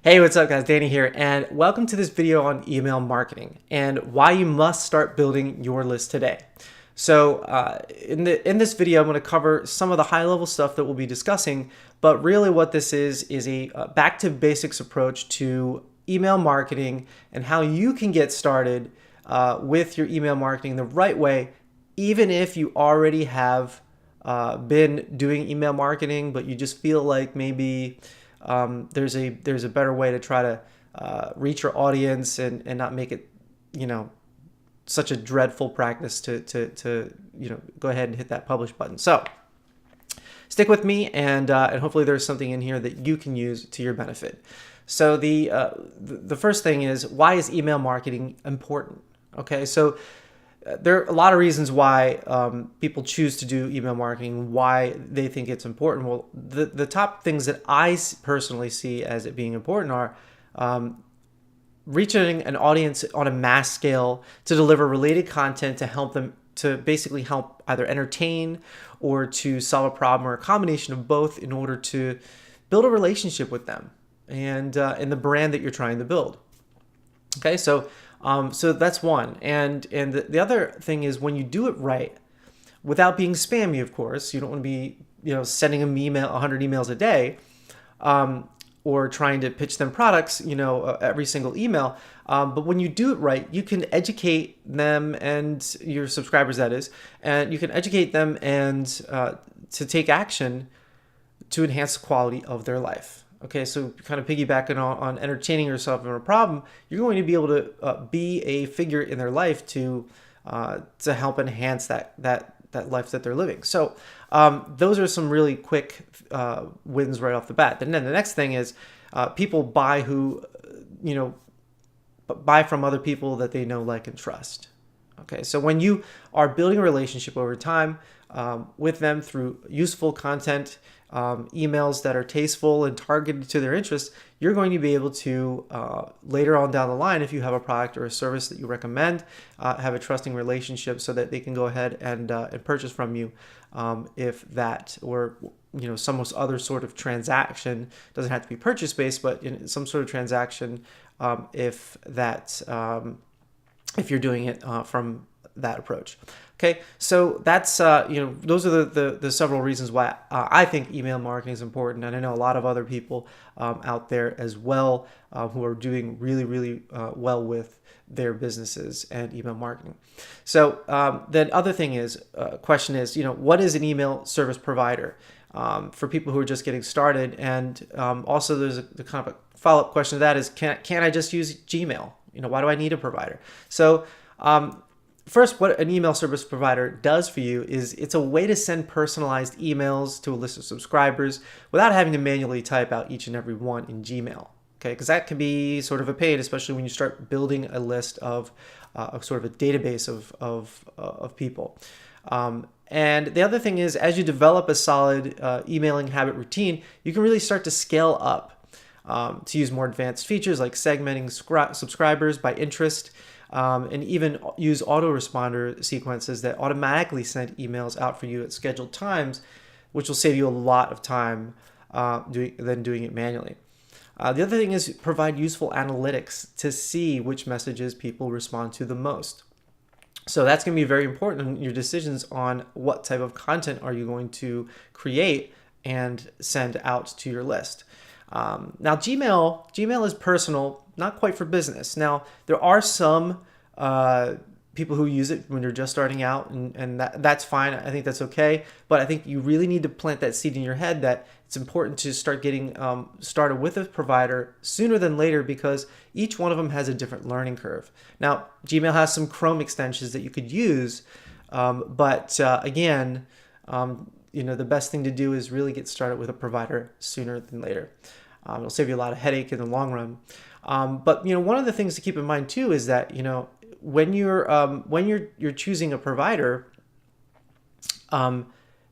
Hey, what's up guys? Danny here, and welcome to this video on email marketing and why you must start building your list today. So in this video, I'm going to cover some of the high-level stuff that we'll be discussing, but really what this is a back to basics approach to email marketing and how you can get started with your email marketing the right way, even if you already have been doing email marketing, but you just feel like maybe there's a better way to try to reach your audience and not make it, such a dreadful practice to go ahead and hit that publish button. So stick with me, and hopefully there's something in here that you can use to your benefit. So the first thing is, why is email marketing important? Okay, so there are a lot of reasons why people choose to do email marketing, why they think it's important. Well, the top things that I personally see as it being important are reaching an audience on a mass scale to deliver related content to help them, to basically help either entertain or to solve a problem, or a combination of both, in order to build a relationship with them and in the brand that you're trying to build. Okay, so that's one. And the other thing is, when you do it right, without being spammy, of course, you don't want to be sending them 100 emails a day, or trying to pitch them products every single email. But when you do it right, you can educate them and your subscribers, that is, and you can educate them and to take action to enhance the quality of their life. Okay, so kind of piggybacking on entertaining yourself in a problem, you're going to be able to be a figure in their life to help enhance that life that they're living. So those are some really quick wins right off the bat. And then the next thing is people buy from other people that they know, like, and trust. Okay, so when you are building a relationship over time with them through useful content, emails that are tasteful and targeted to their interests, you're going to be able to later on down the line, if you have a product or a service that you recommend, have a trusting relationship so that they can go ahead and purchase from you, if that, or some other sort of transaction. Doesn't have to be purchase based, but in some sort of transaction, if you're doing it from that approach. Okay, so that's those are the several reasons why I think email marketing is important, and I know a lot of other people out there as well who are doing really well with their businesses and email marketing. So the other thing is, question is, what is an email service provider for people who are just getting started? And also there's the kind of a follow-up question to that is, can I just use Gmail? Why do I need a provider? So first, what an email service provider does for you is it's a way to send personalized emails to a list of subscribers without having to manually type out each and every one in Gmail. Okay, because that can be sort of a pain, especially when you start building a list of sort of a database of people. And the other thing is, as you develop a solid emailing habit routine, you can really start to scale up to use more advanced features like segmenting subscribers by interest, and even use autoresponder sequences that automatically send emails out for you at scheduled times, which will save you a lot of time than doing it manually. The other thing is, provide useful analytics to see which messages people respond to the most. So that's going to be very important in your decisions on what type of content are you going to create and send out to your list. Now, Gmail is personal, not quite for business. Now, there are some people who use it when you're just starting out, and that's fine. I think that's okay. But I think you really need to plant that seed in your head that it's important to start getting started with a provider sooner than later, because each one of them has a different learning curve. Now, Gmail has some Chrome extensions that you could use, but again, the best thing to do is really get started with a provider sooner than later. It'll save you a lot of headache in the long run. But one of the things to keep in mind too is that when you're choosing a provider,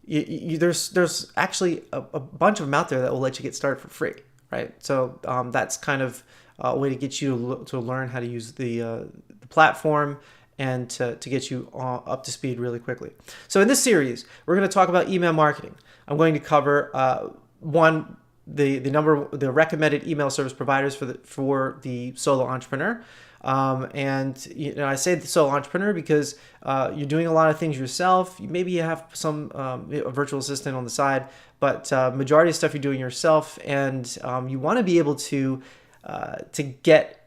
there's actually a bunch of them out there that will let you get started for free, right? So that's kind of a way to get you to learn how to use the platform and to get you up to speed really quickly. So in this series, we're going to talk about email marketing. I'm going to cover one the recommended email service providers for the solo entrepreneur. And I say the solo entrepreneur because you're doing a lot of things yourself. Maybe you have some a virtual assistant on the side, but majority of stuff you're doing yourself, and you want to be able to get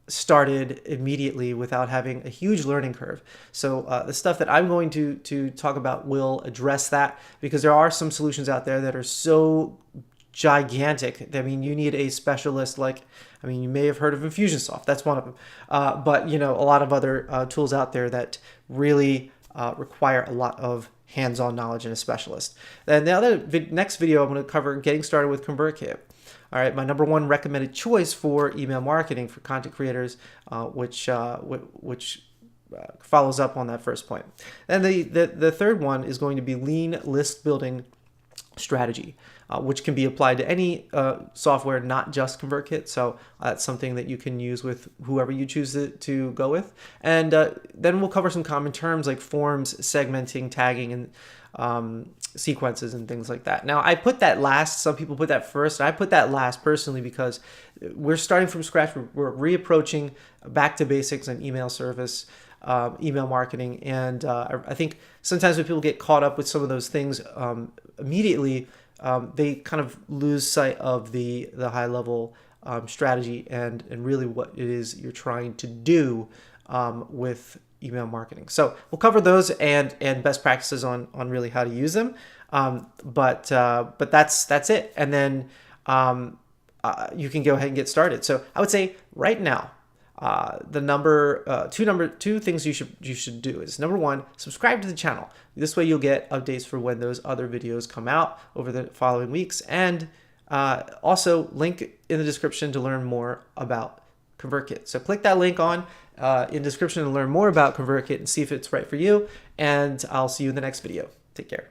started immediately without having a huge learning curve. So the stuff that I'm going to talk about will address that, because there are some solutions out there that are so gigantic. I mean, you need a specialist you may have heard of Infusionsoft. That's one of them. But a lot of other tools out there that really require a lot of hands-on knowledge and a specialist. And the next video, I'm going to cover getting started with ConvertKit. All right, my number one recommended choice for email marketing for content creators, which follows up on that first point. And the third one is going to be lean list building strategy, which can be applied to any software, not just ConvertKit. So that's something that you can use with whoever you choose to go with. And then we'll cover some common terms like forms, segmenting, tagging, and sequences and things like that. Now, I put that last. Some people put that first. I put that last personally because we're starting from scratch. We're reapproaching back to basics in email service, email marketing, and I think sometimes when people get caught up with some of those things immediately, they kind of lose sight of the high level strategy and really what it is you're trying to do with email marketing. So we'll cover those and best practices on really how to use them. But that's it. And then you can go ahead and get started. So I would say right now, two things you should do is, number one, subscribe to the channel. This way you'll get updates for when those other videos come out over the following weeks. And also link in the description to learn more about ConvertKit. So click that link in the description to learn more about ConvertKit and see if it's right for you. And I'll see you in the next video. Take care.